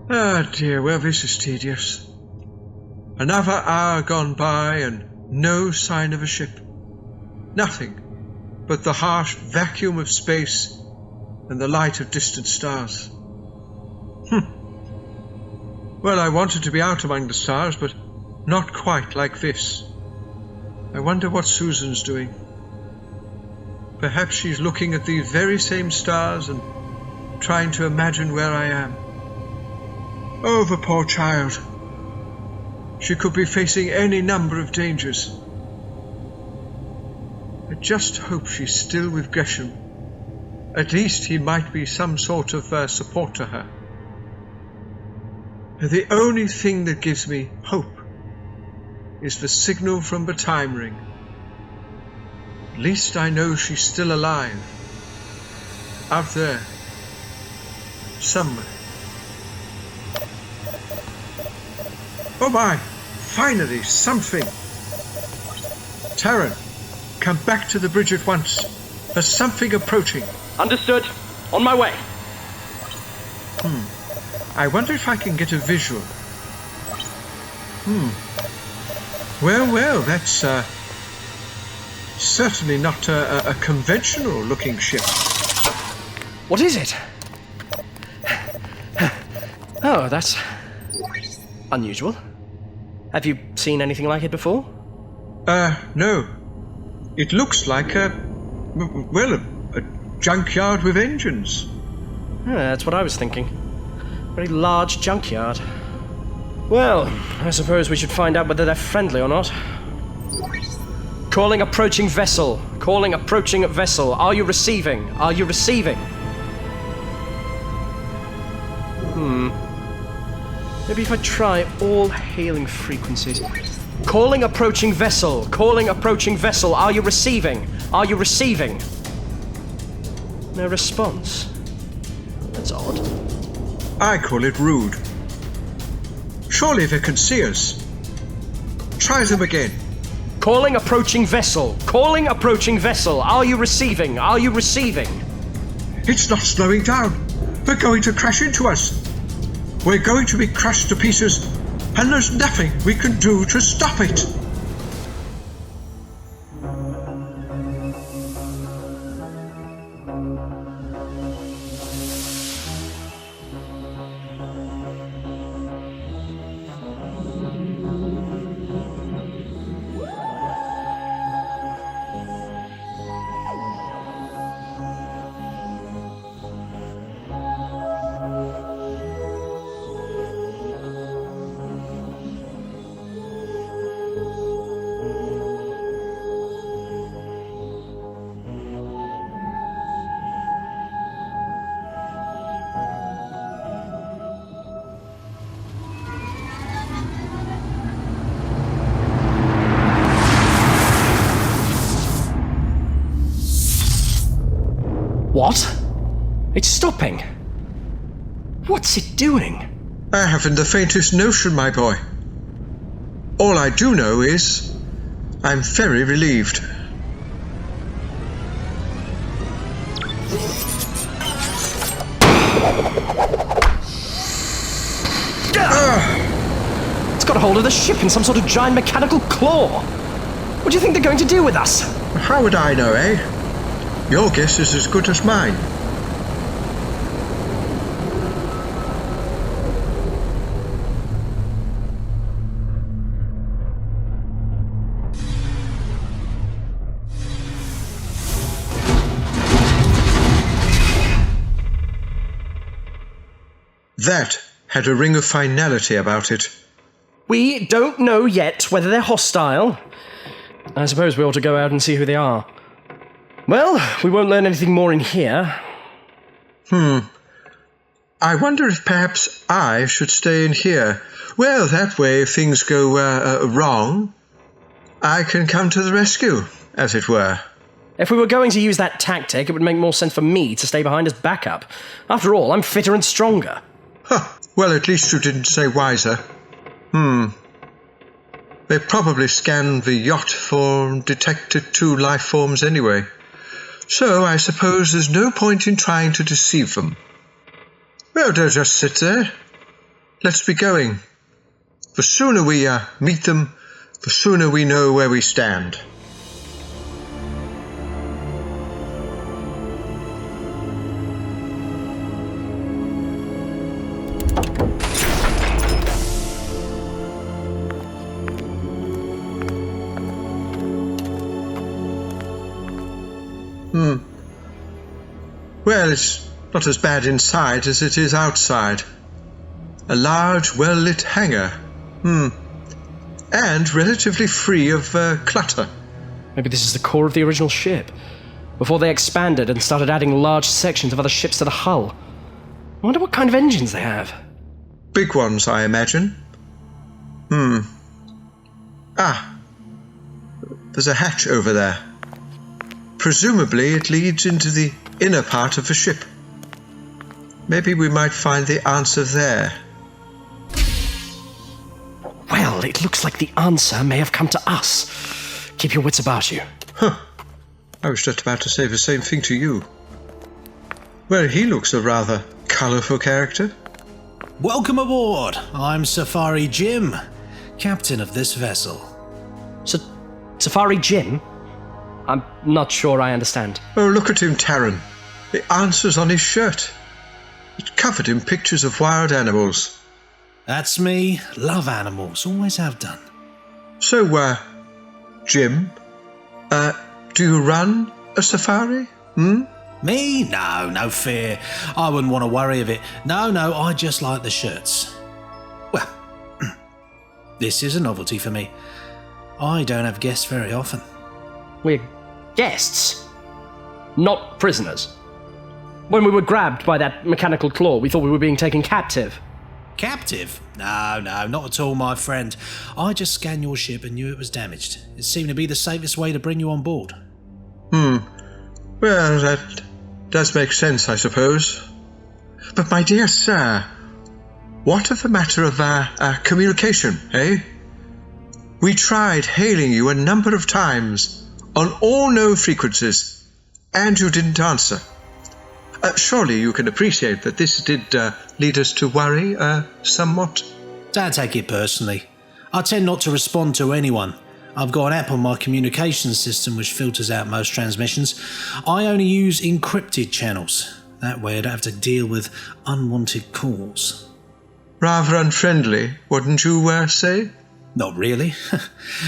Ah, dear, well, this is tedious. Another hour gone by and no sign of a ship. Nothing but the harsh vacuum of space and the light of distant stars. Well, I wanted to be out among the stars, but not quite like this. I wonder what Susan's doing. Perhaps she's looking at these very same stars and trying to imagine where I am. Oh, the poor child. She could be facing any number of dangers. I just hope she's still with Greshem. At least he might be some sort of support to her. The only thing that gives me hope is the signal from the time ring. At least I know she's still alive. Out there. Somewhere. Oh my! Finally, something! Ciarán, come back to the bridge at once. There's something approaching. Understood. On my way. I wonder if I can get a visual. Well, that's certainly not a conventional looking ship. What is it? Oh, that's unusual. Have you seen anything like it before? No. It looks like a junkyard with engines. Yeah, that's what I was thinking. Very large junkyard. Well, I suppose we should find out whether they're friendly or not. Calling approaching vessel. Calling approaching vessel. Are you receiving? Are you receiving? Maybe if I try all hailing frequencies. Calling approaching vessel. Calling approaching vessel. Are you receiving? Are you receiving? No response. That's odd. I call it rude. Surely they can see us. Try them again. Calling approaching vessel. Calling approaching vessel. Are you receiving? Are you receiving? It's not slowing down. They're going to crash into us. We're going to be crushed to pieces, and there's nothing we can do to stop it. What? It's stopping. What's it doing? I haven't the faintest notion, my boy. All I do know is I'm very relieved. It's got a hold of the ship in some sort of giant mechanical claw. What do you think they're going to do with us? How would I know, eh? Your guess is as good as mine. That had a ring of finality about it. We don't know yet whether they're hostile. I suppose we ought to go out and see who they are. Well, we won't learn anything more in here. I wonder if perhaps I should stay in here. Well, that way, if things go wrong, I can come to the rescue, as it were. If we were going to use that tactic, it would make more sense for me to stay behind as backup. After all, I'm fitter and stronger. Well, at least you didn't say wiser. They probably scanned the yacht for detected 2 life forms anyway. So I suppose there's no point in trying to deceive them. Well, don't just sit there. let's be going. The sooner we meet them, the sooner we know where we stand. Well, it's not as bad inside as it is outside. A large, well-lit hangar. And relatively free of clutter. Maybe this is the core of the original ship, before they expanded and started adding large sections of other ships to the hull. I wonder what kind of engines they have. Big ones, I imagine. There's a hatch over there. Presumably it leads into the inner part of the ship. Maybe we might find the answer there. Well, it looks like the answer may have come to us. Keep your wits about you. I was just about to say the same thing to you. Well, he looks a rather colourful character. Welcome aboard. I'm Safari Jim, captain of this vessel. Safari Jim? I'm not sure I understand. Oh, look at him, Ciarán. The answer's on his shirt. It's covered in pictures of wild animals. That's me. Love animals. Always have done. So, Jim, do you run a safari? Me? No fear. I wouldn't want to worry of it. No, I just like the shirts. Well, this is a novelty for me. I don't have guests very often. We're guests, not prisoners. When we were grabbed by that mechanical claw, we thought we were being taken captive. Captive? No, not at all, my friend. I just scanned your ship and knew it was damaged. It seemed to be the safest way to bring you on board. Well, that does make sense, I suppose. But my dear sir, what of the matter of communication, eh? We tried hailing you a number of times on all known frequencies, and you didn't answer. Surely you can appreciate that this did lead us to worry somewhat. Don't take it personally. I tend not to respond to anyone. I've got an app on my communications system which filters out most transmissions. I only use encrypted channels. That way I don't have to deal with unwanted calls. Rather unfriendly, wouldn't you say? Not really.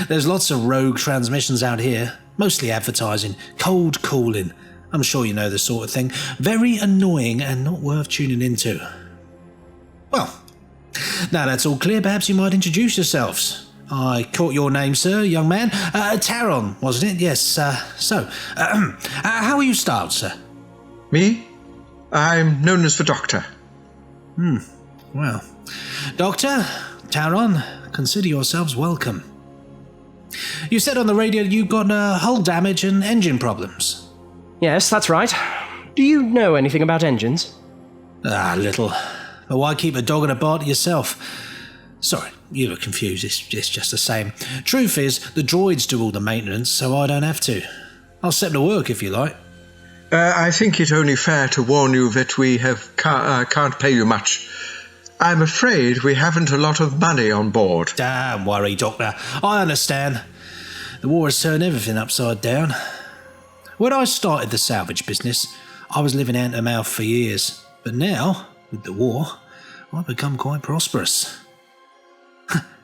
There's lots of rogue transmissions out here. Mostly advertising, cold calling. I'm sure you know the sort of thing. Very annoying and not worth tuning into. Well, now that's all clear, perhaps you might introduce yourselves. I caught your name, sir, young man. Ciarán, wasn't it? Yes, how are you styled, sir? Me? I'm known as the Doctor. Well, Doctor, Ciarán, consider yourselves welcome. You said on the radio you got hull damage and engine problems. Yes, that's right. Do you know anything about engines? Little. But why keep a dog and a bite to yourself? Sorry, you look confused. It's just the same. Truth is, the droids do all the maintenance, so I don't have to. I'll set to work if you like. I think it only fair to warn you that we can't pay you much. I'm afraid we haven't a lot of money on board. Don't worry, Doctor. I understand. The war has turned everything upside down. When I started the salvage business, I was living hand to mouth for years. But now, with the war, I've become quite prosperous.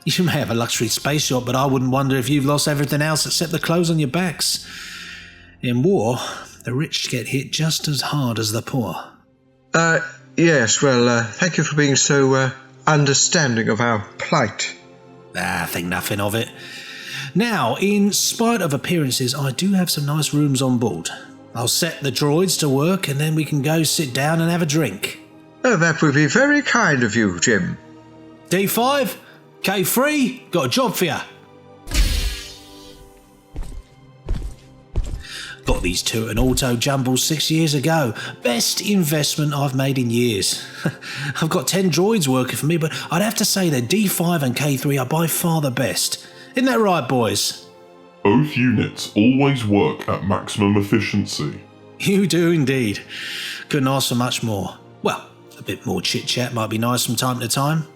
You may have a luxury space yacht, but I wouldn't wonder if you've lost everything else except the clothes on your backs. In war, the rich get hit just as hard as the poor. Yes, well, thank you for being so understanding of our plight. Think nothing of it. Now, in spite of appearances, I do have some nice rooms on board. I'll set the droids to work and then we can go sit down and have a drink. Oh, that would be very kind of you, Jim. Dee-Five, K3, got a job for you. Got these two at an auto jumble 6 years ago. Best investment I've made in years. I've got 10 droids working for me, but I'd have to say that Dee-Five and K3 are by far the best. Isn't that right, boys? Both units always work at maximum efficiency. You do indeed. Couldn't ask for much more. Well, a bit more chit-chat might be nice from time to time.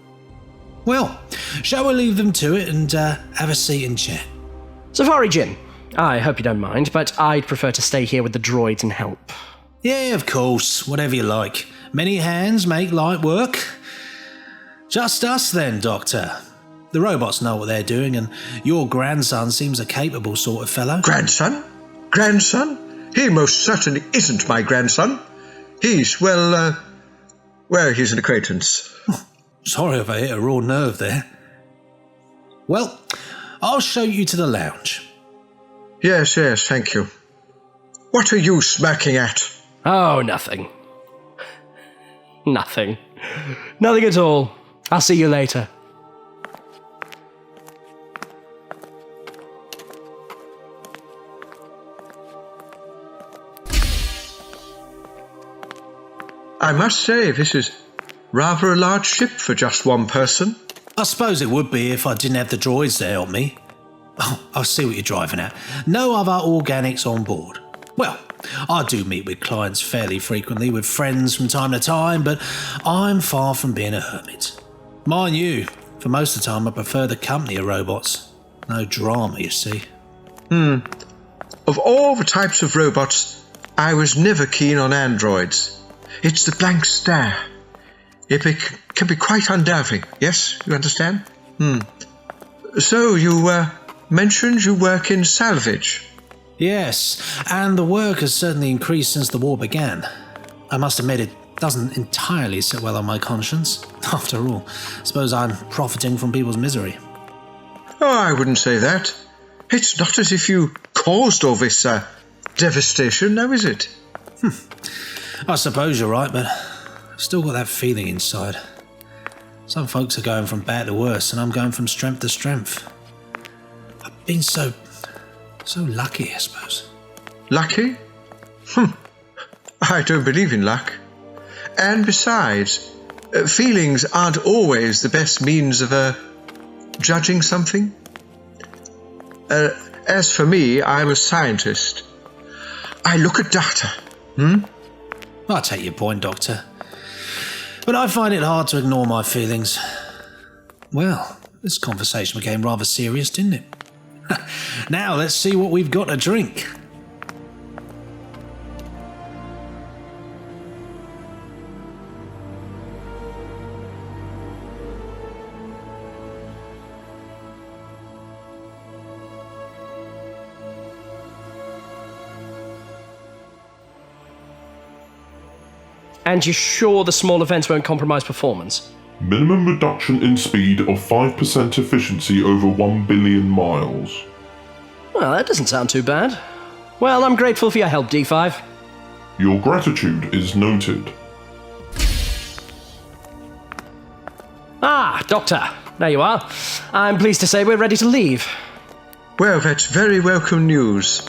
Well, shall we leave them to it and have a seat and chat? Safari Jim, I hope you don't mind, but I'd prefer to stay here with the droids and help. Yeah, of course, whatever you like. Many hands make light work. Just us then, Doctor. The robots know what they're doing, and your grandson seems a capable sort of fellow. Grandson? Grandson? He most certainly isn't my grandson. He's, he's an acquaintance. Sorry if I hit a raw nerve there. Well, I'll show you to the lounge. Yes, thank you. What are you smirking at? Oh, nothing. Nothing. Nothing at all. I'll see you later. I must say, this is rather a large ship for just one person. I suppose it would be if I didn't have the droids to help me. Oh, I see what you're driving at. No other organics on board. Well, I do meet with clients fairly frequently, with friends from time to time, but I'm far from being a hermit. Mind you, for most of the time I prefer the company of robots. No drama, you see. Of all the types of robots, I was never keen on androids. It's the blank stare. It can be quite unnerving. Yes, you understand? So, you mentioned you work in salvage. Yes, and the work has certainly increased since the war began. I must admit it doesn't entirely sit well on my conscience. After all, I suppose I'm profiting from people's misery. Oh, I wouldn't say that. It's not as if you caused all this devastation, now is it? I suppose you're right, but I've still got that feeling inside. Some folks are going from bad to worse, and I'm going from strength to strength. I've been so lucky, I suppose. Lucky? I don't believe in luck. And besides, feelings aren't always the best means of judging something. As for me, I'm a scientist. I look at data. I take your point, Doctor. But I find it hard to ignore my feelings. Well, this conversation became rather serious, didn't it? Now let's see what we've got to drink. And you're sure the small events won't compromise performance? Minimum reduction in speed of 5% efficiency over 1 billion miles. Well, that doesn't sound too bad. Well, I'm grateful for your help, Dee-Five. Your gratitude is noted. Ah, Doctor. There you are. I'm pleased to say we're ready to leave. Well, that's very welcome news.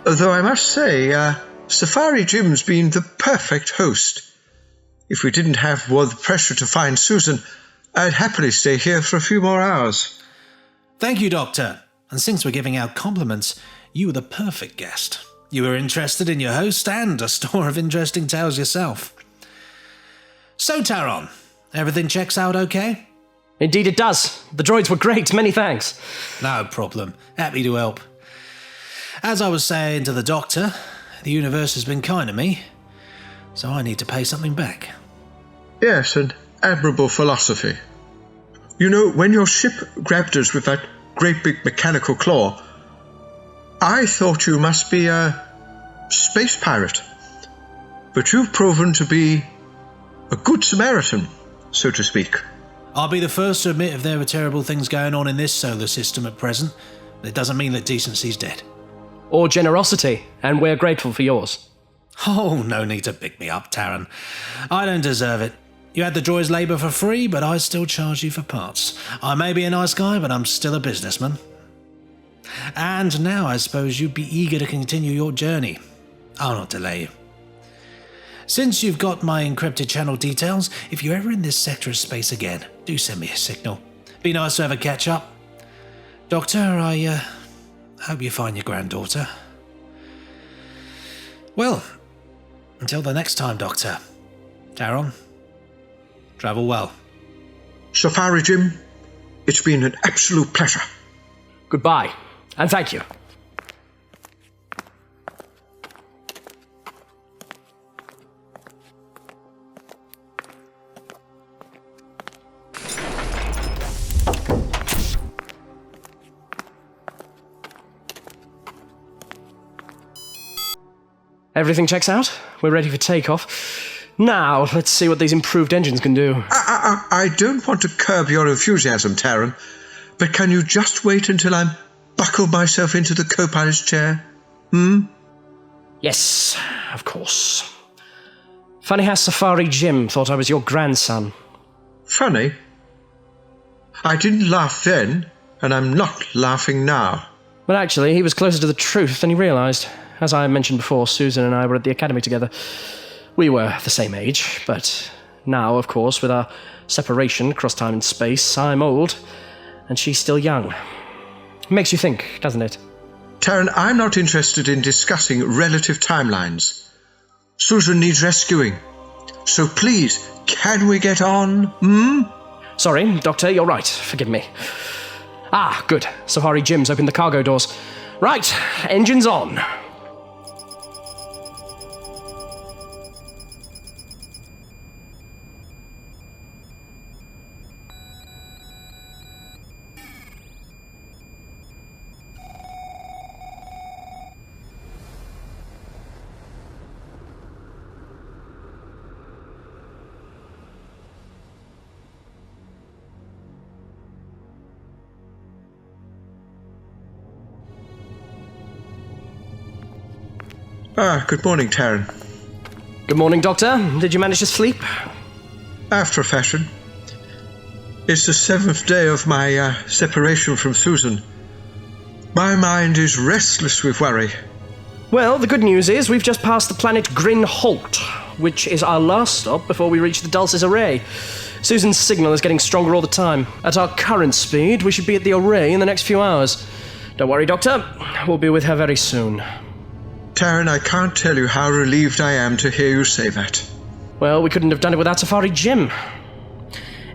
Though I must say, Safari Jim's been the perfect host. If we didn't have the pressure to find Susan, I'd happily stay here for a few more hours. Thank you, Doctor. And since we're giving out compliments, you were the perfect guest. You were interested in your host and a store of interesting tales yourself. So, Ciarán, everything checks out okay? Indeed it does. The droids were great, many thanks. No problem. Happy to help. As I was saying to the Doctor, the universe has been kind to me, so I need to pay something back. Yes, an admirable philosophy. You know, when your ship grabbed us with that great big mechanical claw, I thought you must be a space pirate. But you've proven to be a good Samaritan, so to speak. I'll be the first to admit if there are terrible things going on in this solar system at present, but it doesn't mean that decency's dead. Or generosity, and we're grateful for yours. Oh, no need to pick me up, Ciarán. I don't deserve it. You had the droid's labour for free, but I still charge you for parts. I may be a nice guy, but I'm still a businessman. And now I suppose you'd be eager to continue your journey. I'll not delay you. Since you've got my encrypted channel details, if you're ever in this sector of space again, do send me a signal. Be nice to have a catch-up. Doctor, I hope you find your granddaughter. Well, until the next time, Doctor. Ciarán, travel well. Safari Jim, it's been an absolute pleasure. Goodbye, and thank you. Everything checks out. We're ready for takeoff. Now, let's see what these improved engines can do. I don't want to curb your enthusiasm, Ciarán, but can you just wait until I'm buckled myself into the co-pilot's chair? Yes, of course. Funny how Safari Jim thought I was your grandson. Funny? I didn't laugh then, and I'm not laughing now. But actually, he was closer to the truth than he realised. As I mentioned before, Susan and I were at the academy together. We were the same age, but now, of course, with our separation across time and space, I'm old, and she's still young. Makes you think, doesn't it? Ciarán, I'm not interested in discussing relative timelines. Susan needs rescuing. So please, can we get on? Sorry, Doctor, you're right. Forgive me. Ah, good. Safari Jim's opened the cargo doors. Right, engines on. Good morning, Ciarán. Good morning, Doctor. Did you manage to sleep? After a fashion. It's the 7th day of my separation from Susan. My mind is restless with worry. Well, the good news is we've just passed the planet Grin Holt, which is our last stop before we reach the Dulcis Array. Susan's signal is getting stronger all the time. At our current speed, we should be at the Array in the next few hours. Don't worry, Doctor. We'll be with her very soon. Ciarán, I can't tell you how relieved I am to hear you say that. Well, we couldn't have done it without Safari Jim.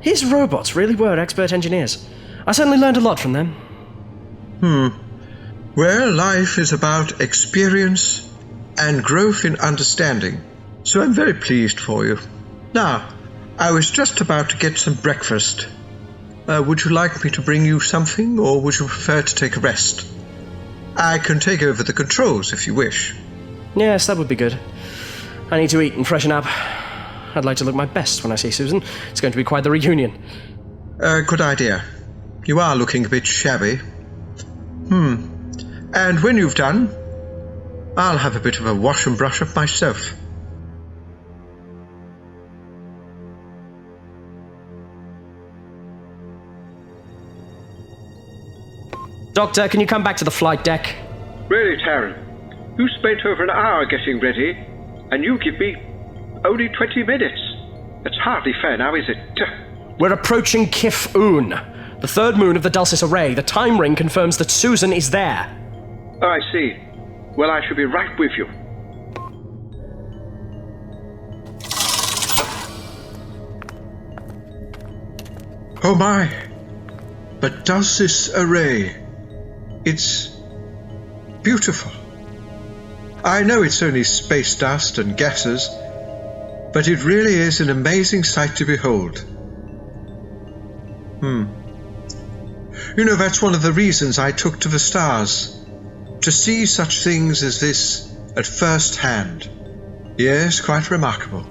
His robots really were expert engineers. I certainly learned a lot from them. Well, life is about experience and growth in understanding, so I'm very pleased for you. Now, I was just about to get some breakfast. Would you like me to bring you something, or would you prefer to take a rest? I can take over the controls if you wish. Yes, that would be good. I need to eat and freshen up. I'd like to look my best when I see Susan. It's going to be quite the reunion. Good idea. You are looking a bit shabby. And when you've done, I'll have a bit of a wash and brush up myself. Doctor, can you come back to the flight deck? Really, Ciarán, you spent over an hour getting ready, and you give me only 20 minutes. That's hardly fair now, is it? We're approaching Kif-Un, the third moon of the Dulcis Array. The time ring confirms that Susan is there. Oh, I see. Well, I shall be right with you. Oh my, but Dulcis Array, it's beautiful. I know it's only space dust and gases, but it really is an amazing sight to behold. You know, that's one of the reasons I took to the stars, to see such things as this at first hand. Yes, quite remarkable.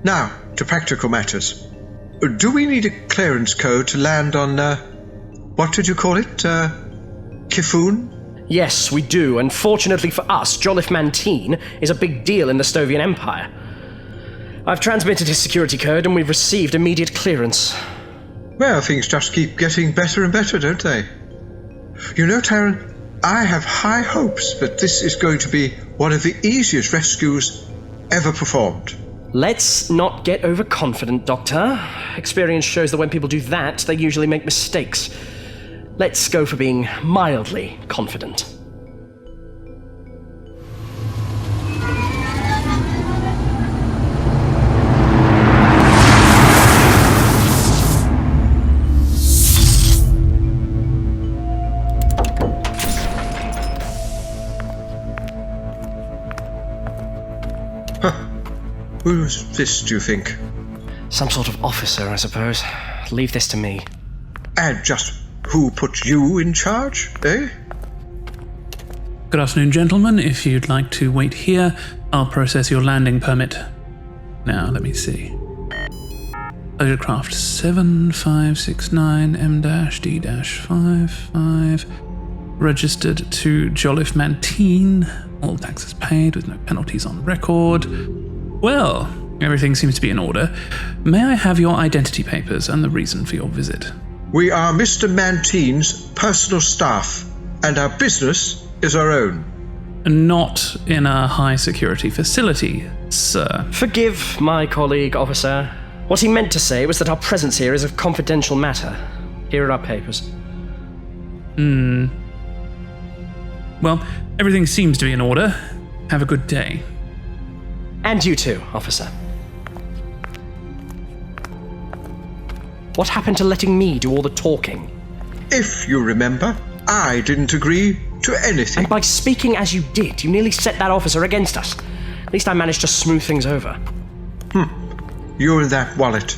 Now, to practical matters. Do we need a clearance code to land on, what did you call it? Kif-Un? Yes, we do, and fortunately for us, Jolliffe Mantine is a big deal in the Stovian Empire. I've transmitted his security code and we've received immediate clearance. Well, things just keep getting better and better, don't they? You know, Ciarán, I have high hopes that this is going to be one of the easiest rescues ever performed. Let's not get overconfident, Doctor. Experience shows that when people do that, they usually make mistakes. Let's go for being mildly confident. Who was this, do you think? Some sort of officer, I suppose. Leave this to me. And just who put you in charge, eh? Good afternoon, gentlemen. If you'd like to wait here, I'll process your landing permit. Now, let me see. Pleasure craft 7569 M-D-55. Registered to Jolliffe Mantine. All taxes paid with no penalties on record. Well, everything seems to be in order. May I have your identity papers and the reason for your visit? We are Mr. Mantine's personal staff, and our business is our own. Not in a high-security facility, sir. Forgive my colleague, officer. What he meant to say was that our presence here is a confidential matter. Here are our papers. Well, everything seems to be in order. Have a good day. And you too, officer. What happened to letting me do all the talking? If you remember, I didn't agree to anything. And by speaking as you did, you nearly set that officer against us. At least I managed to smooth things over. You and that wallet.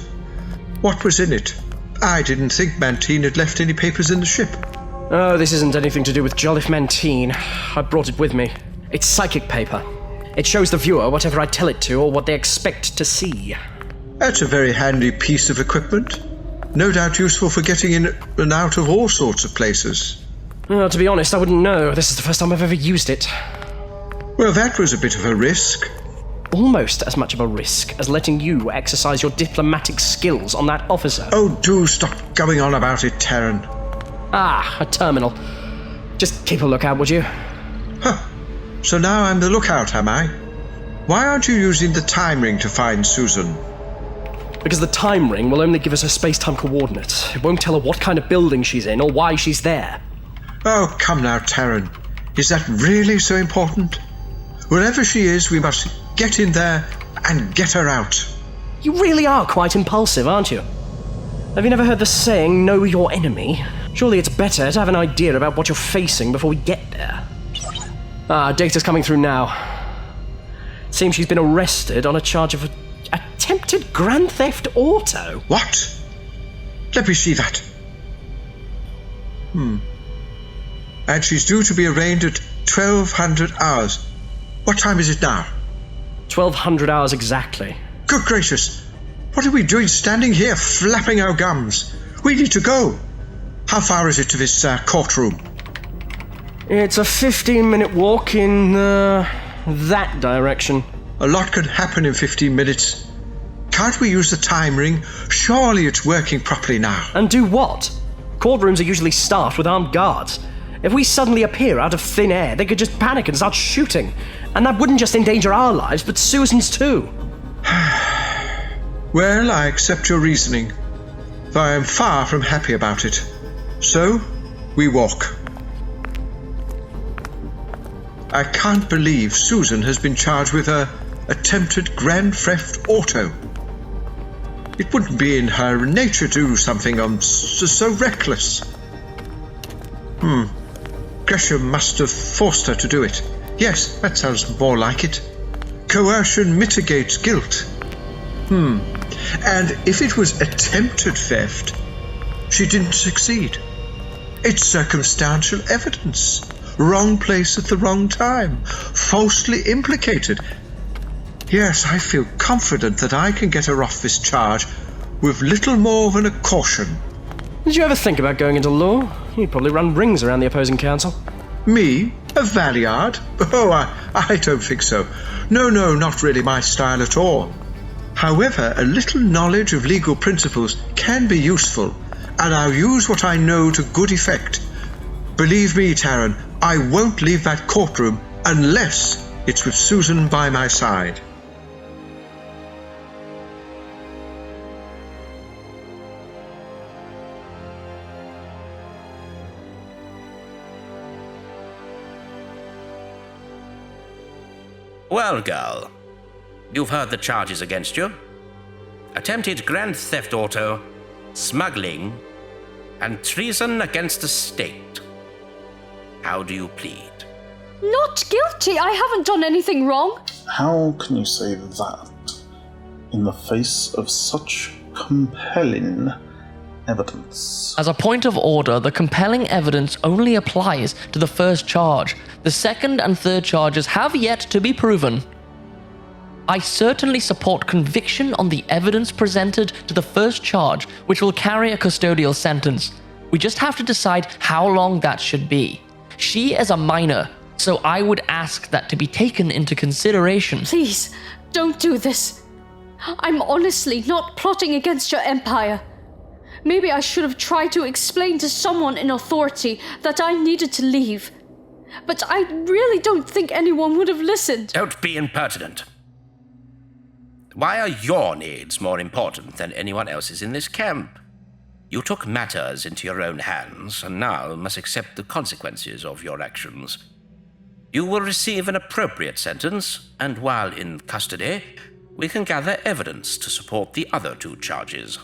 What was in it? I didn't think Mantine had left any papers in the ship. Oh, this isn't anything to do with Jolliffe Mantine. I brought it with me. It's psychic paper. It shows the viewer whatever I tell it to or what they expect to see. That's a very handy piece of equipment. No doubt useful for getting in and out of all sorts of places. Well, to be honest, I wouldn't know. This is the first time I've ever used it. Well, that was a bit of a risk. Almost as much of a risk as letting you exercise your diplomatic skills on that officer. Oh, do stop going on about it, Ciarán. Ah, a terminal. Just keep a lookout, would you? Huh. So now I'm the lookout, am I? Why aren't you using the time ring to find Susan? Because the time ring will only give us her space-time coordinates. It won't tell her what kind of building she's in or why she's there. Oh, come now, Ciarán. Is that really so important? Wherever she is, we must get in there and get her out. You really are quite impulsive, aren't you? Have you never heard the saying, know your enemy? Surely it's better to have an idea about what you're facing before we get there. Ah, data's coming through now. It seems she's been arrested on a charge of attempted grand theft auto. What? Let me see that. And she's due to be arraigned at 1200 hours. What time is it now? 1200 hours exactly. Good gracious! What are we doing standing here flapping our gums? We need to go. How far is it to this courtroom? It's a 15-minute walk in that direction. A lot can happen in 15 minutes. Can't we use the time ring? Surely it's working properly now. And do what? Courtrooms are usually staffed with armed guards. If we suddenly appear out of thin air, they could just panic and start shooting. And that wouldn't just endanger our lives, but Susan's too. Well, I accept your reasoning, though I am far from happy about it. So, we walk. I can't believe Susan has been charged with her attempted grand theft auto. It wouldn't be in her nature to do something so reckless. Greshem must have forced her to do it. Yes, that sounds more like it. Coercion mitigates guilt. And if it was attempted theft, she didn't succeed. It's circumstantial evidence. Wrong place at the wrong time. Falsely implicated. Yes, I feel confident that I can get her off this charge with little more than a caution. Did you ever think about going into law? You'd probably run rings around the opposing counsel. Me? A Valeyard? Oh, I don't think so. No, not really my style at all. However, a little knowledge of legal principles can be useful, and I'll use what I know to good effect. Believe me, Ciarán, I won't leave that courtroom unless it's with Susan by my side. Well, girl, you've heard the charges against you. Attempted grand theft auto, smuggling, and treason against the state. How do you plead? Not guilty. I haven't done anything wrong. How can you say that? in the face of such compelling evidence. As a point of order, the compelling evidence only applies to the first charge. The second and third charges have yet to be proven. I certainly support conviction on the evidence presented to the first charge, which will carry a custodial sentence. We just have to decide how long that should be. She is a minor, so I would ask that to be taken into consideration. Please, don't do this. I'm honestly not plotting against your empire. Maybe I should have tried to explain to someone in authority that I needed to leave. But I really don't think anyone would have listened. Don't be impertinent. Why are your needs more important than anyone else's in this camp? You took matters into your own hands, and now must accept the consequences of your actions. You will receive an appropriate sentence, and while in custody, we can gather evidence to support the other 2 charges.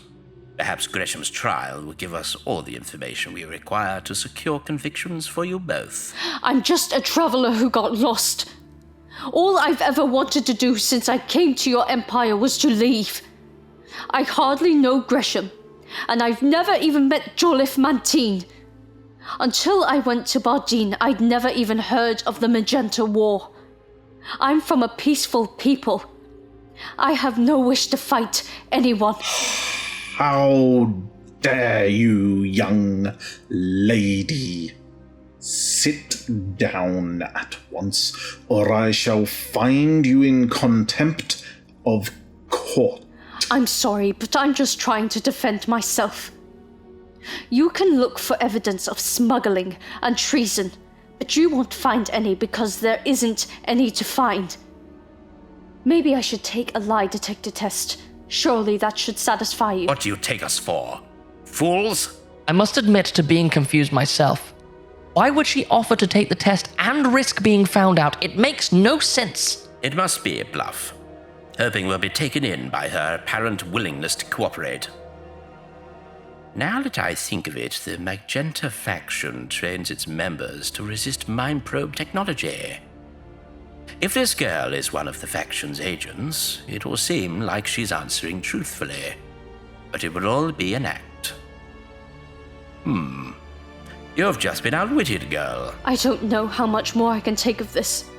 Perhaps Gresham's trial will give us all the information we require to secure convictions for you both. I'm just a traveler who got lost. All I've ever wanted to do since I came to your empire was to leave. I hardly know Greshem, and I've never even met Jolliffe Mantine. Until I went to Bardeen, I'd never even heard of the Magenta War. I'm from a peaceful people. I have no wish to fight anyone. How dare you, young lady? Sit down at once, or I shall find you in contempt of court. I'm sorry, but I'm just trying to defend myself. You can look for evidence of smuggling and treason, but you won't find any because there isn't any to find. Maybe I should take a lie detector test. Surely that should satisfy you. What do you take us for? Fools? I must admit to being confused myself. Why would she offer to take the test and risk being found out? It makes no sense. It must be a bluff, hoping we'll be taken in by her apparent willingness to cooperate. Now that I think of it, the Magenta faction trains its members to resist mind probe technology. If this girl is one of the faction's agents, it will seem like she's answering truthfully, but it will all be an act. You've just been outwitted, girl. I don't know how much more I can take of this.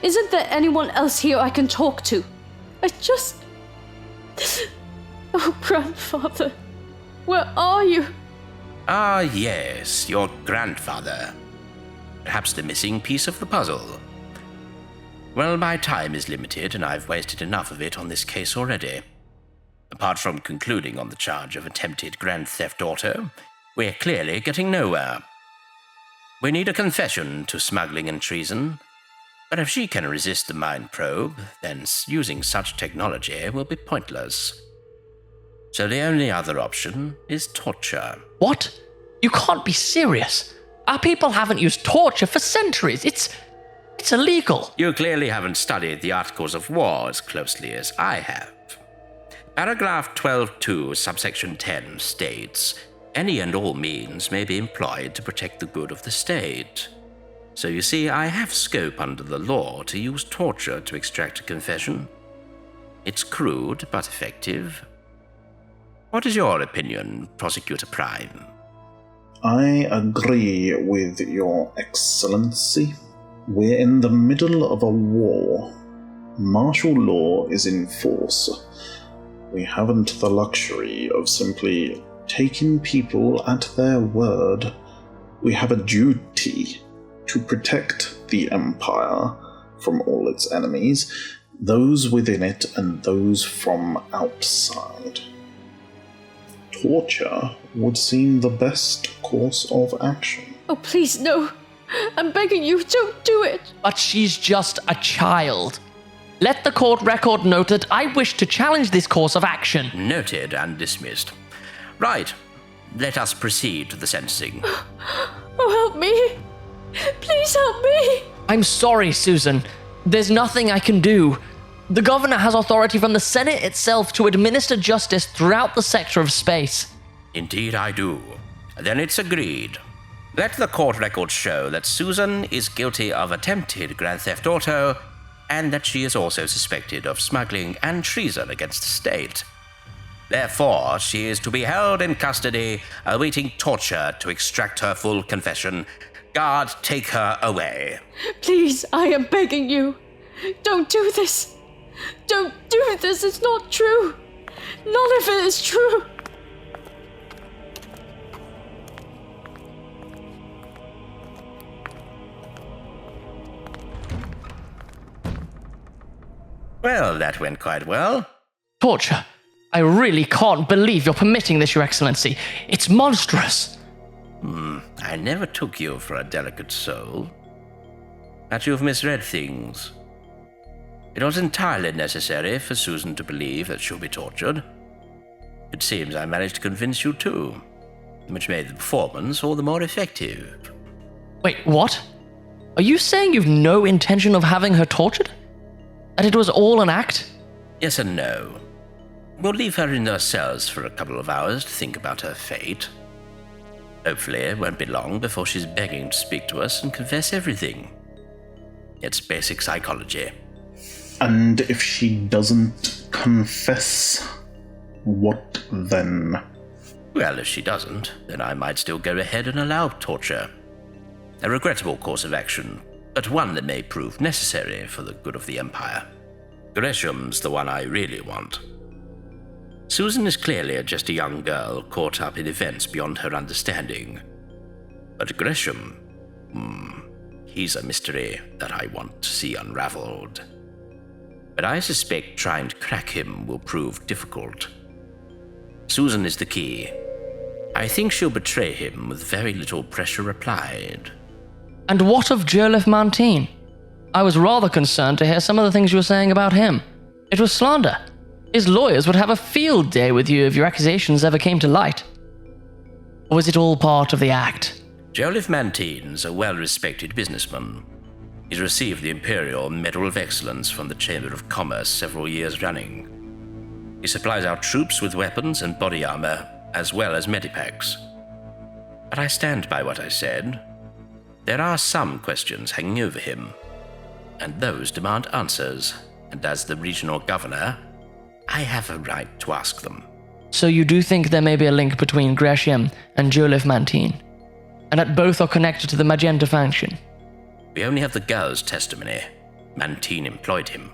Isn't there anyone else here I can talk to? Oh, grandfather, where are you? Ah, yes, your grandfather. Perhaps the missing piece of the puzzle. Well, my time is limited, and I've wasted enough of it on this case already. Apart from concluding on the charge of attempted grand theft auto, we're clearly getting nowhere. We need a confession to smuggling and treason, but if she can resist the mind probe, then using such technology will be pointless. So the only other option is torture. What? You can't be serious. Our people haven't used torture for centuries. It's illegal. You clearly haven't studied the Articles of War as closely as I have. Paragraph 12.2, subsection 10 states, any and all means may be employed to protect the good of the state. So you see, I have scope under the law to use torture to extract a confession. It's crude, but effective. What is your opinion, Prosecutor Prime? I agree with your excellency. We're in the middle of a war. Martial law is in force. We haven't the luxury of simply taking people at their word. We have a duty to protect the Empire from all its enemies, those within it and those from outside. Torture would seem the best course of action. Oh, please, no. I'm begging you, don't do it. But she's just a child. Let the court record note that I wish to challenge this course of action. Noted and dismissed. Right. Let us proceed to the sentencing. Oh, help me. Please help me. I'm sorry, Susan. There's nothing I can do. The governor has authority from the Senate itself to administer justice throughout the sector of space. Indeed I do. Then it's agreed. Let the court record show that Susan is guilty of attempted grand theft auto and that she is also suspected of smuggling and treason against the state. Therefore, she is to be held in custody, awaiting torture to extract her full confession. Guard, take her away. Please, I am begging you. Don't do this. Don't do this. It's not true. None of it is true. Well, that went quite well. Torture. I really can't believe you're permitting this, Your Excellency. It's monstrous. I never took you for a delicate soul. But you've misread things. It was entirely necessary for Susan to believe that she'll be tortured. It seems I managed to convince you too, which made the performance all the more effective. Wait, what? Are you saying you've no intention of having her tortured? That it was all an act? Yes and no. We'll leave her in her cells for a couple of hours to think about her fate. Hopefully, it won't be long before she's begging to speak to us and confess everything. It's basic psychology. And if she doesn't confess, what then? Well, if she doesn't, then I might still go ahead and allow torture. A regrettable course of action, but one that may prove necessary for the good of the Empire. Gresham's the one I really want. Susan is clearly just a young girl caught up in events beyond her understanding. But Gresham, he's a mystery that I want to see unraveled. But I suspect trying to crack him will prove difficult. Susan is the key. I think she'll betray him with very little pressure applied. And what of Joliffe Mantine? I was rather concerned to hear some of the things you were saying about him. It was slander. His lawyers would have a field day with you if your accusations ever came to light. Or was it all part of the act? Joliffe Mantine's a well-respected businessman. He's received the Imperial Medal of Excellence from the Chamber of Commerce several years running. He supplies our troops with weapons and body armor, as well as medipacks. But I stand by what I said. There are some questions hanging over him, and those demand answers, and as the regional governor, I have a right to ask them. So you do think there may be a link between Greshem and Joliffe Mantine, and that both are connected to the Magenta faction? We only have the girl's testimony. Mantine employed him.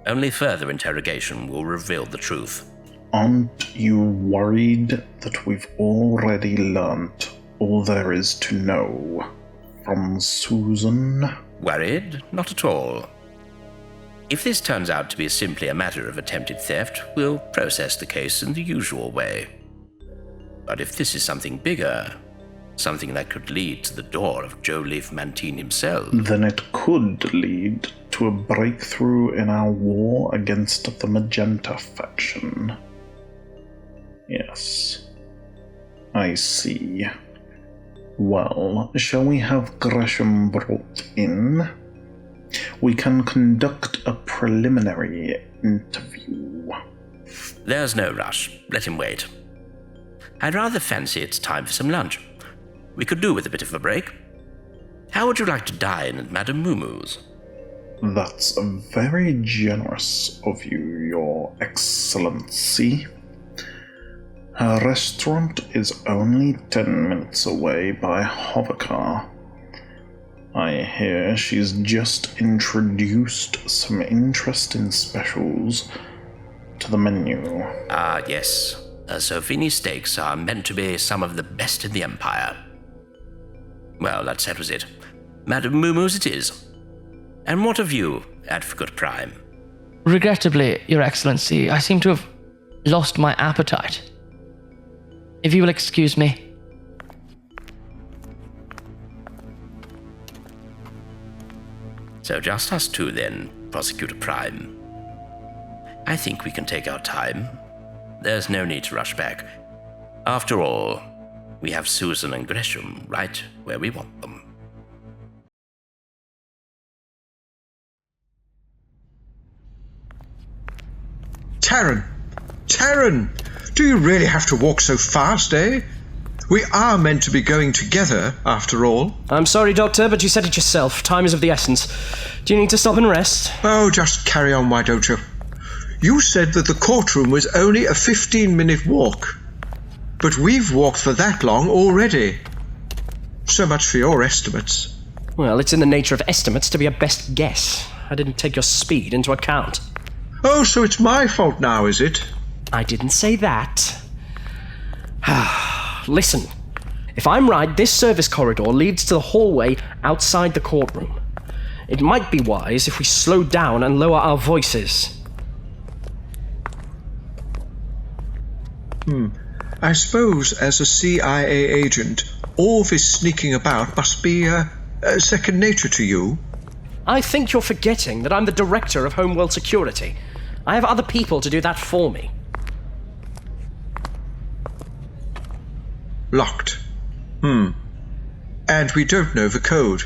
Only further interrogation will reveal the truth. Aren't you worried that we've already learnt all there is to know from Susan? Worried? Not at all. If this turns out to be simply a matter of attempted theft, we'll process the case in the usual way. But if this is something bigger, something that could lead to the door of Joliffe Mantine himself, then it could lead to a breakthrough in our war against the Magenta faction. Yes, I see. Well, shall we have Gresham brought in? We can conduct a preliminary interview. There's no rush. Let him wait. I'd rather fancy it's time for some lunch. We could do with a bit of a break. How would you like to dine at Madame Mumu's? That's very generous of you, Your Excellency. Her restaurant is only 10 minutes away by hovercar. I hear she's just introduced some interesting specials to the menu. Ah, yes. Sofini steaks are meant to be some of the best in the Empire. Well, that settles it. Madame Mumu's it is. And what of you, Advocate Prime? Regrettably, Your Excellency, I seem to have lost my appetite. If you will excuse me. So just us two then, Prosecutor Prime. I think we can take our time. There's no need to rush back. After all, we have Susan and Gresham right where we want them. Ciarán! Do you really have to walk so fast, eh? We are meant to be going together, after all. I'm sorry, Doctor, but you said it yourself. Time is of the essence. Do you need to stop and rest? Oh, just carry on, why don't you? You said that the courtroom was only a 15-minute walk. But we've walked for that long already. So much for your estimates. Well, it's in the nature of estimates to be a best guess. I didn't take your speed into account. Oh, so it's my fault now, is it? I didn't say that. Listen, if I'm right, this service corridor leads to the hallway outside the courtroom. It might be wise if we slow down and lower our voices. I suppose as a CIA agent, all this sneaking about must be second nature to you. I think you're forgetting that I'm the director of Homeworld Security. I have other people to do that for me. Locked. And we don't know the code.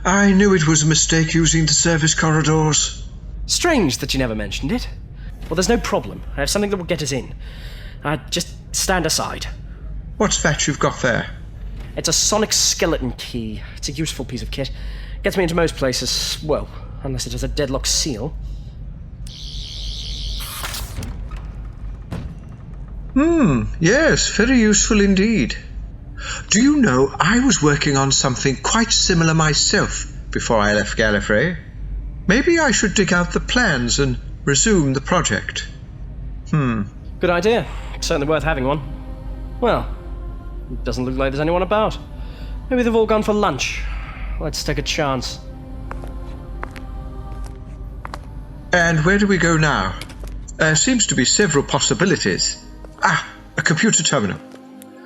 I knew it was a mistake using the service corridors. Strange that you never mentioned it. Well, there's no problem. I have something that will get us in. Just stand aside. What's that you've got there? It's a sonic skeleton key. It's a useful piece of kit. Gets me into most places. Well, unless it has a deadlock seal. Yes, very useful indeed. Do you know, I was working on something quite similar myself before I left Gallifrey. Maybe I should dig out the plans and resume the project. Good idea. Certainly worth having one. Well, it doesn't look like there's anyone about. Maybe they've all gone for lunch. Let's take a chance. And where do we go now? There seems to be several possibilities. A computer terminal.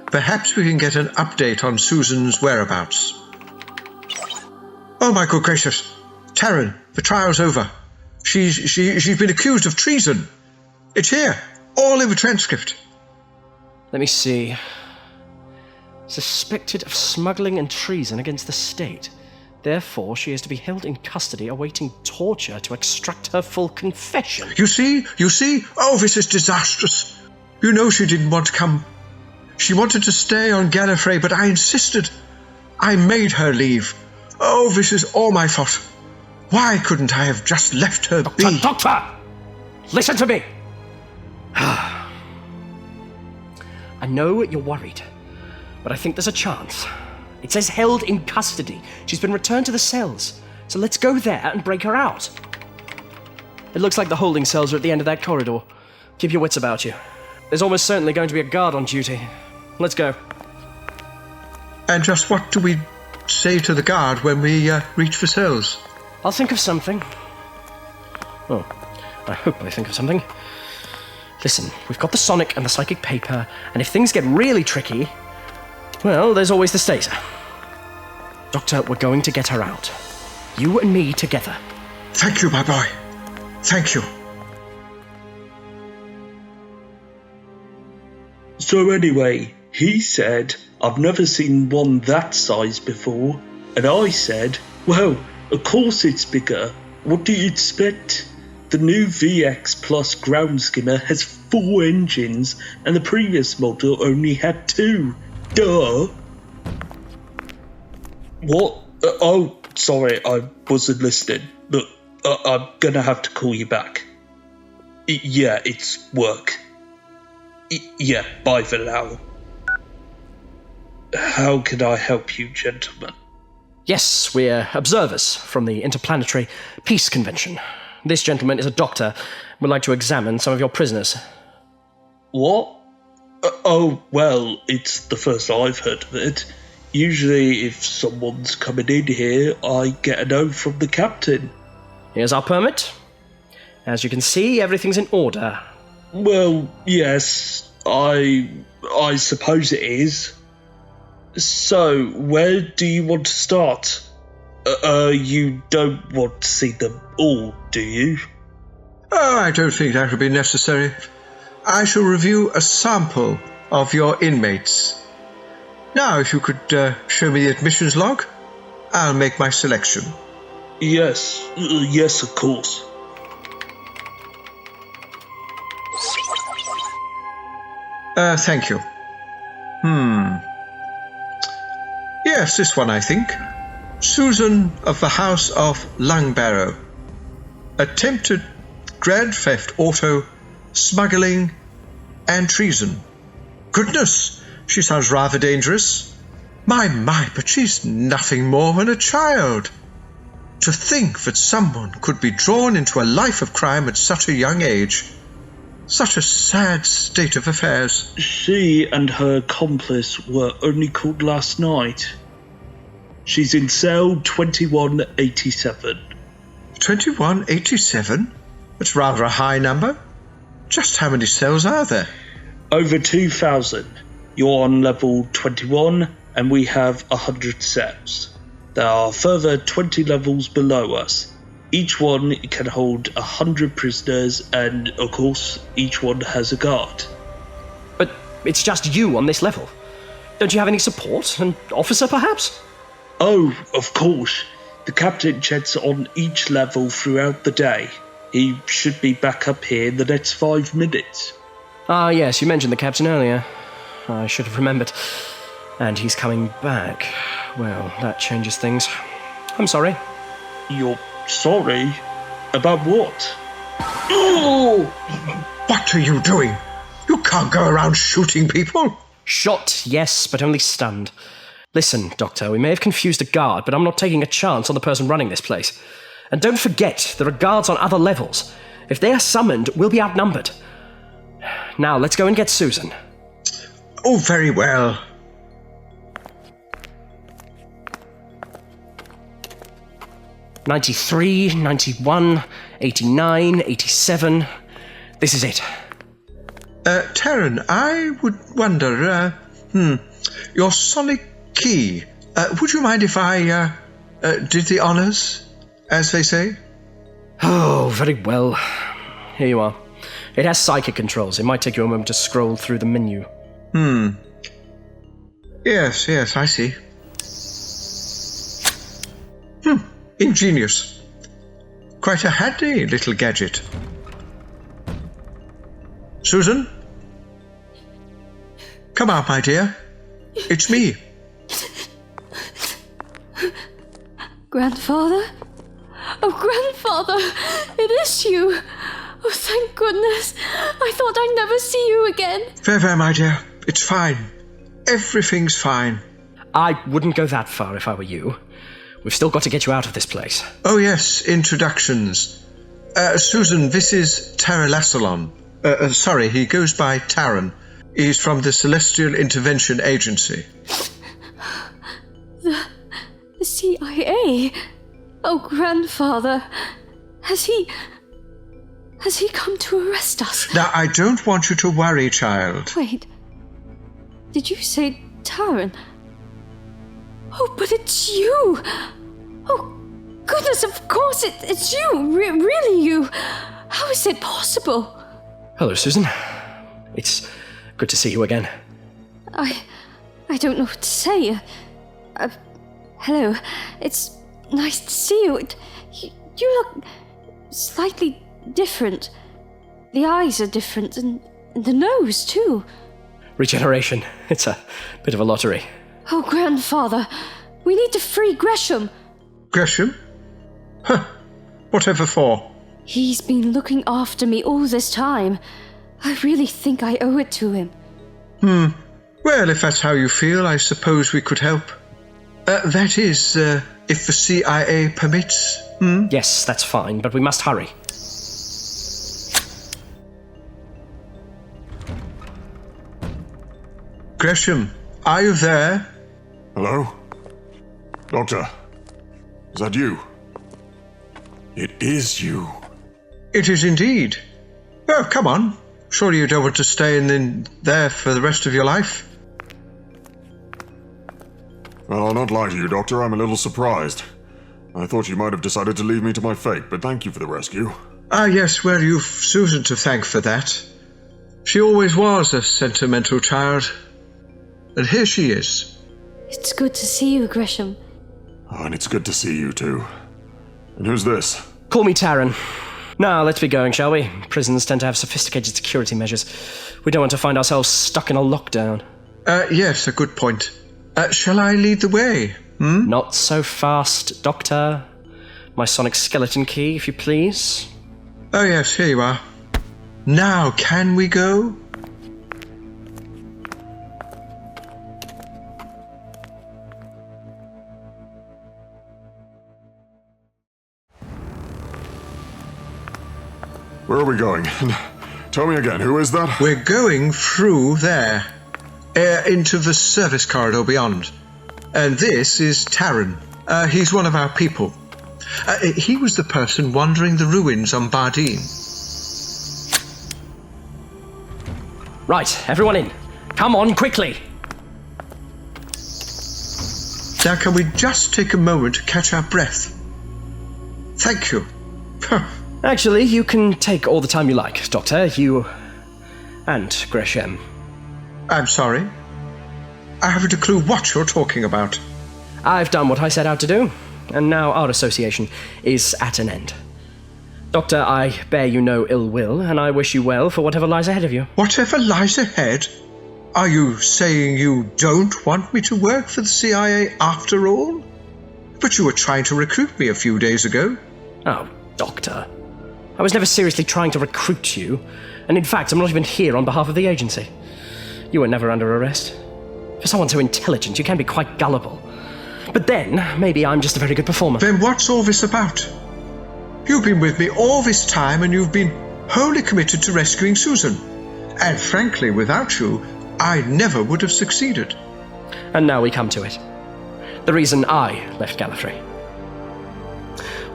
Perhaps we can get an update on Susan's whereabouts. Oh my good gracious. Ciarán, the trial's over. She's been accused of treason. It's here, all in the transcript. Let me see. Suspected of smuggling and treason against the state. Therefore, she is to be held in custody awaiting torture to extract her full confession. You see? Oh, this is disastrous. You know she didn't want to come. She wanted to stay on Gallifrey, but I insisted. I made her leave. Oh, this is all my fault. Why couldn't I have just left her be? Doctor! Listen to me! I know you're worried, but I think there's a chance. It says held in custody. She's been returned to the cells. So let's go there and break her out. It looks like the holding cells are at the end of that corridor. Keep your wits about you. There's almost certainly going to be a guard on duty. Let's go. And just what do we say to the guard when we reach the cells? I'll think of something. Oh, I hope I think of something. Listen, we've got the sonic and the psychic paper, and if things get really tricky, well, there's always the staser. Doctor, we're going to get her out. You and me together. Thank you, my boy. Thank you. So anyway, he said, I've never seen one that size before. And I said, well, of course it's bigger. What do you expect? The new VX Plus ground skimmer has 4 engines, and the previous model only had 2. Duh! What? Oh, sorry, I wasn't listening. Look, I'm gonna have to call you back. Yeah, it's work. Yeah, bye for now. How can I help you, gentlemen? Yes, we're observers from the Interplanetary Peace Convention. This gentleman is a doctor. Would like to examine some of your prisoners. What? Oh, well, it's the first I've heard of it. Usually, if someone's coming in here, I get a note from the captain. Here's our permit. As you can see, everything's in order. Well, yes, I suppose it is. So, where do you want to start? You don't want to see them all, do you? Oh, I don't think that would be necessary. I shall review a sample of your inmates. Now, if you could show me the admissions log, I'll make my selection. Yes, yes, of course. Thank you. Yes, this one, I think. Susan of the House of Langbarrow. Attempted grand theft auto, smuggling, and treason. Goodness, she sounds rather dangerous. My, but she's nothing more than a child. To think that someone could be drawn into a life of crime at such a young age. Such a sad state of affairs. She and her accomplice were only caught last night. She's in cell 2187. 2187? That's rather a high number. Just how many cells are there? Over 2,000. You're on level 21, and we have 100 cells. There are further 20 levels below us. Each one can hold 100 prisoners, and of course, each one has a guard. But it's just you on this level. Don't you have any support? An officer, perhaps? Oh, of course. The captain checks on each level throughout the day. He should be back up here in the next 5 minutes. Ah, yes, you mentioned the captain earlier. I should have remembered. And he's coming back. Well, that changes things. I'm sorry. You're sorry? About what? What are you doing? You can't go around shooting people. Shot, yes, but only stunned. Listen, Doctor, we may have confused a guard, but I'm not taking a chance on the person running this place. And don't forget, there are guards on other levels. If they are summoned, we'll be outnumbered. Now, let's go and get Susan. Oh, very well. '93, '91, '89, '87. This is it. Tarrant, I would wonder, your sonic key. Would you mind if I, did the honours, as they say? Oh, very well. Here you are. It has psychic controls. It might take you a moment to scroll through the menu. Yes, I see. Ingenious. Quite a handy little gadget. Susan? Come out, my dear. It's me. Grandfather? Oh, Grandfather! It is you! Oh, thank goodness! I thought I'd never see you again. There, my dear. It's fine. Everything's fine. I wouldn't go that far if I were you. We've still got to get you out of this place. Oh, yes, introductions. Susan, this is Tarralassalon. Sorry, he goes by Ciarán. He's from the Celestial Intervention Agency. The CIA? Oh, Grandfather. Has he come to arrest us? Now, I don't want you to worry, child. Wait. Did you say Ciarán? Oh, but it's you! Oh, goodness, of course it's you! Really you! How is it possible? Hello, Susan. It's good to see you again. I don't know what to say. Hello. It's nice to see you. You look slightly different. The eyes are different, and the nose, too. Regeneration. It's a bit of a lottery. Oh, Grandfather, we need to free Greshem. Greshem? Huh. Whatever for? He's been looking after me all this time. I really think I owe it to him. Well, if that's how you feel, I suppose we could help. That is, if the CIA permits. Yes, that's fine, but we must hurry. Greshem, are you there? Hello? Doctor, is that you? It is you. It is indeed. Oh, come on. Surely you don't want to stay in there for the rest of your life? Well, I'll not lie to you, Doctor. I'm a little surprised. I thought you might have decided to leave me to my fate, but thank you for the rescue. Ah, yes, well, you've Susan to thank for that. She always was a sentimental child. And here she is. It's good to see you, Greshem. Oh, and it's good to see you, too. And who's this? Call me Ciarán. Now, let's be going, shall we? Prisons tend to have sophisticated security measures. We don't want to find ourselves stuck in a lockdown. Yes, a good point. Shall I lead the way? Not so fast, Doctor. My sonic skeleton key, if you please. Oh yes, here you are. Now, can we go? Where are we going? Tell me again, who is that? We're going through there. Into the service corridor beyond. And this is Ciarán. He's one of our people. He was the person wandering the ruins on Bardeen. Right, everyone in. Come on, quickly. Now can we just take a moment to catch our breath? Thank you. Actually, you can take all the time you like, Doctor. You and Greshem. I'm sorry. I haven't a clue what you're talking about. I've done what I set out to do, and now our association is at an end. Doctor, I bear you no ill will, and I wish you well for whatever lies ahead of you. Whatever lies ahead? Are you saying you don't want me to work for the CIA after all? But you were trying to recruit me a few days ago. Oh, Doctor. I was never seriously trying to recruit you, and in fact, I'm not even here on behalf of the agency. You were never under arrest. For someone so intelligent, you can be quite gullible. But then, maybe I'm just a very good performer. Then what's all this about? You've been with me all this time and you've been wholly committed to rescuing Susan. And frankly, without you, I never would have succeeded. And now we come to it. The reason I left Gallifrey.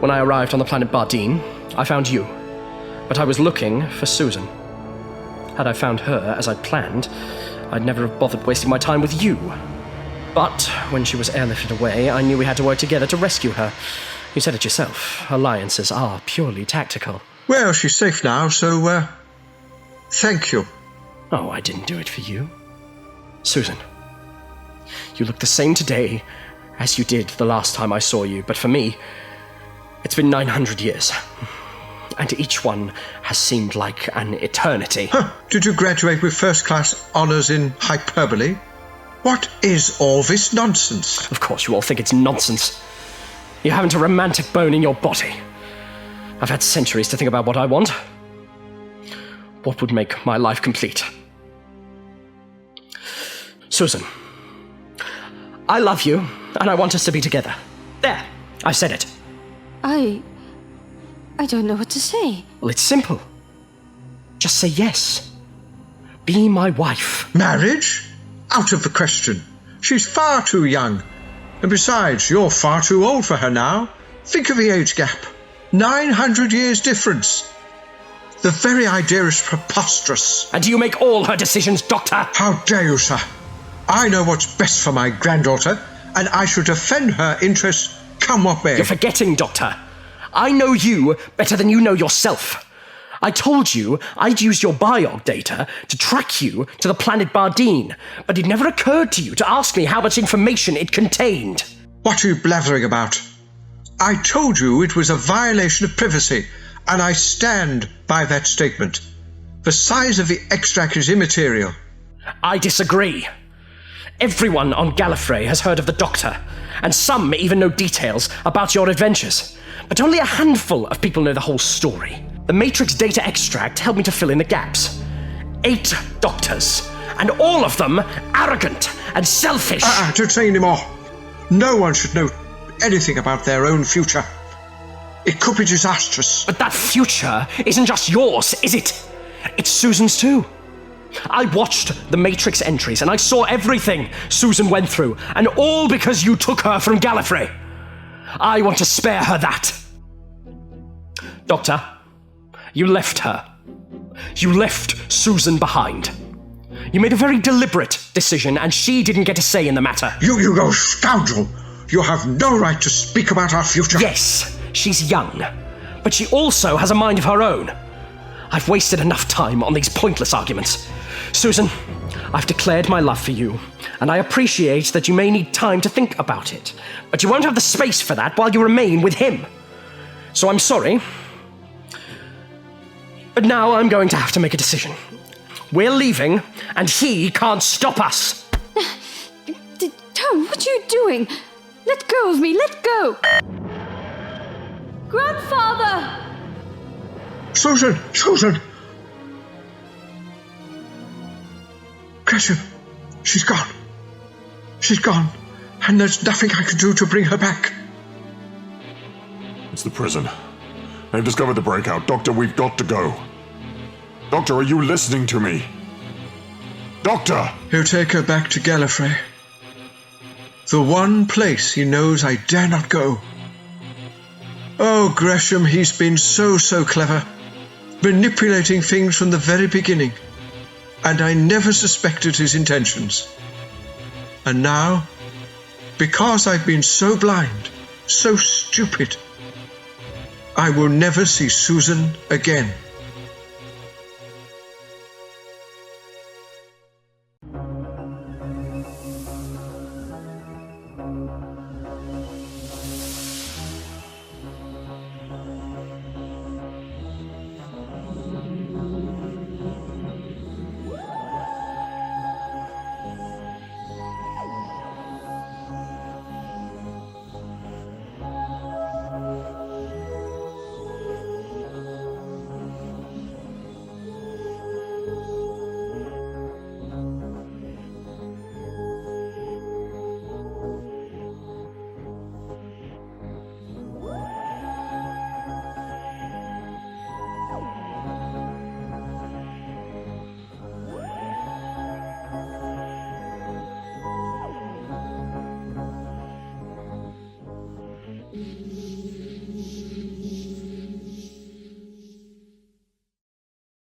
When I arrived on the planet Bardeen, I found you. But I was looking for Susan. Had I found her, as I'd planned, I'd never have bothered wasting my time with you. But when she was airlifted away, I knew we had to work together to rescue her. You said it yourself. Alliances are purely tactical. Well, she's safe now, so, thank you. Oh, I didn't do it for you. Susan, you look the same today as you did the last time I saw you, but for me, it's been 900 years. And each one has seemed like an eternity. Did you graduate with first-class honours in hyperbole? What is all this nonsense? Of course you all think it's nonsense. You haven't a romantic bone in your body. I've had centuries to think about what I want. What would make my life complete? Susan, I love you, and I want us to be together. There, I said it. I don't know what to say. Well, it's simple. Just say yes. Be my wife. Marriage? Out of the question. She's far too young. And besides, you're far too old for her now. Think of the age gap. 900 years difference. The very idea is preposterous. And do you make all her decisions, Doctor? How dare you, sir? I know what's best for my granddaughter, and I shall defend her interests come what may. You're forgetting, Doctor. I know you better than you know yourself. I told you I'd use your biog data to track you to the planet Bardeen, but it never occurred to you to ask me how much information it contained. What are you blathering about? I told you it was a violation of privacy, and I stand by that statement. The size of the extract is immaterial. I disagree. Everyone on Gallifrey has heard of the Doctor, and some even know details about your adventures. But only a handful of people know the whole story. The Matrix data extract helped me to fill in the gaps. 8 doctors, and all of them arrogant and selfish. Don't say any more. No one should know anything about their own future. It could be disastrous. But that future isn't just yours, is it? It's Susan's too. I watched the Matrix entries and I saw everything Susan went through, and all because you took her from Gallifrey. I want to spare her that. Doctor, you left her. You left Susan behind. You made a very deliberate decision, and she didn't get a say in the matter. You go scoundrel! You have no right to speak about our future. Yes, she's young, but she also has a mind of her own. I've wasted enough time on these pointless arguments. Susan, I've declared my love for you, and I appreciate that you may need time to think about it, but you won't have the space for that while you remain with him. So I'm sorry, but now I'm going to have to make a decision. We're leaving, and he can't stop us. What are you doing? Let go of me, let go! Grandfather! Susan! Susan! Greshem, she's gone. She's gone, and there's nothing I can do to bring her back. It's the prison. They've discovered the breakout. Doctor, we've got to go. Doctor, are you listening to me? Doctor! He'll take her back to Gallifrey. The one place he knows I dare not go. Oh, Greshem, he's been so clever, manipulating things from the very beginning, and I never suspected his intentions. And now, because I've been so blind, so stupid, I will never see Susan again.